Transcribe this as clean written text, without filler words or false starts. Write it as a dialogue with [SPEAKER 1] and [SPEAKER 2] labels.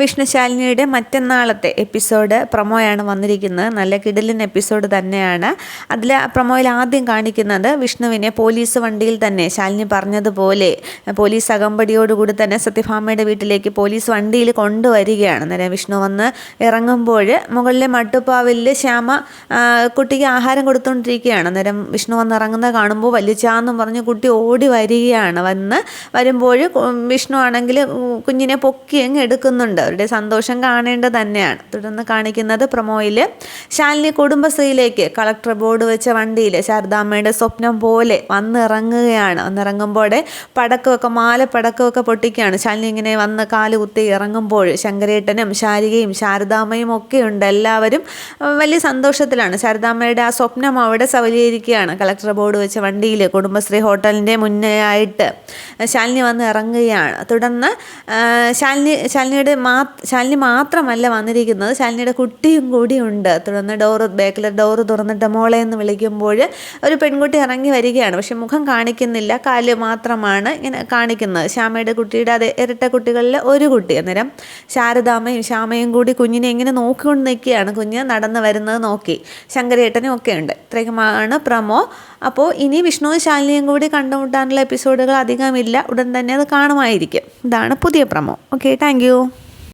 [SPEAKER 1] വിഷ്ണുശാലിനിയുടെ മറ്റന്നാളത്തെ episode പ്രൊമോയാണ് വന്നിരിക്കുന്നത്. നല്ല കിടിലൻ എപ്പിസോഡ് തന്നെയാണ്. അതിൽ പ്രൊമോയിൽ ആദ്യം കാണിക്കുന്നത് വിഷ്ണുവിനെ പോലീസ് വണ്ടിയിൽ തന്നെ ശാലിനി പറഞ്ഞതുപോലെ പോലീസ് അകമ്പടിയോടുകൂടി തന്നെ സത്യഭാമയുടെ വീട്ടിലേക്ക് പോലീസ് വണ്ടിയിൽ കൊണ്ടുവരികയാണ്. അന്നേരം വിഷ്ണു വന്ന് ഇറങ്ങുമ്പോൾ മുകളിലെ മട്ടുപ്പാവിൽ ശ്യാമ കുട്ടിക്ക് ആഹാരം കൊടുത്തുകൊണ്ടിരിക്കുകയാണ്. അന്നേരം വിഷ്ണു വന്ന് ഇറങ്ങുന്നത് കാണുമ്പോൾ വലിച്ചാന്നും പറഞ്ഞ് കുട്ടി ഓടി വരികയാണ്. വരുമ്പോൾ വിഷ്ണു ആണെങ്കിൽ കുഞ്ഞിനെ പൊക്കി അങ്ങ് എടുക്കുന്നുണ്ട്. അവരുടെ സന്തോഷം കാണേണ്ടത് തന്നെയാണ്. തുടർന്ന് കാണിക്കുന്നത് പ്രൊമോയിൽ ശാലിനി കുടുംബശ്രീയിലേക്ക് കളക്ടർ ബോർഡ് വെച്ച വണ്ടിയിൽ ശാരദാമ്മയുടെ സ്വപ്നം പോലെ വന്നിറങ്ങുകയാണ്. വന്നിറങ്ങുമ്പോൾ പടക്കമൊക്കെ പൊട്ടിക്കുകയാണ്. ശാലിനി ഇങ്ങനെ വന്ന് കാല് കുത്തി ഇറങ്ങുമ്പോൾ ശങ്കരേട്ടനും ശാരികയും ശാരദാമ്മയും ഒക്കെ ഉണ്ട്. എല്ലാവരും വലിയ സന്തോഷത്തിലാണ്. ശാരദാമ്മയുടെ ആ സ്വപ്നം അവിടെ സഫലീകരിക്കുകയാണ്. കളക്ടർ ബോർഡ് വെച്ച വണ്ടിയിൽ കുടുംബശ്രീ ഹോട്ടലിൻ്റെ മുന്നേ ആയിട്ട് ശാലിനി വന്ന് ഇറങ്ങുകയാണ്. തുടർന്ന് ശാലിനി മാത്രമല്ല വന്നിരിക്കുന്നത്, ശാലിനിയുടെ കുട്ടിയും കൂടിയുണ്ട്. തുടർന്ന് ബാക്കിലെ ഡോറ് തുറന്നിട്ട് മോളെ എന്ന് വിളിക്കുമ്പോൾ ഒരു പെൺകുട്ടി ഇറങ്ങി വരികയാണ്. പക്ഷെ മുഖം കാണിക്കുന്നില്ല, കാല് മാത്രമാണ് ഇങ്ങനെ കാണിക്കുന്നത്. ശ്യാമയുടെ കുട്ടിയുടെ അതേ ഇരട്ട കുട്ടികളിൽ ഒരു കുട്ടി. അന്നേരം ശാരദാമ്മയും ശ്യാമയും കൂടി കുഞ്ഞിനെ ഇങ്ങനെ നോക്കിക്കൊണ്ട് നിൽക്കുകയാണ്. കുഞ്ഞ് നടന്നു വരുന്നത് നോക്കി. ശങ്കരേട്ടനും ഒക്കെ ഉണ്ട്. ഇത്രയുമാണ് പ്രമോ. അപ്പോൾ ഇനി വിഷ്ണുവും ശാലിനിയും കൂടി കണ്ടുമുട്ടാനുള്ള എപ്പിസോഡുകൾ അധികമില്ല. ഉടൻ തന്നെ അത് കാണുമായിരിക്കും. ഇതാണ് പുതിയ പ്രമോ. Okay, thank you.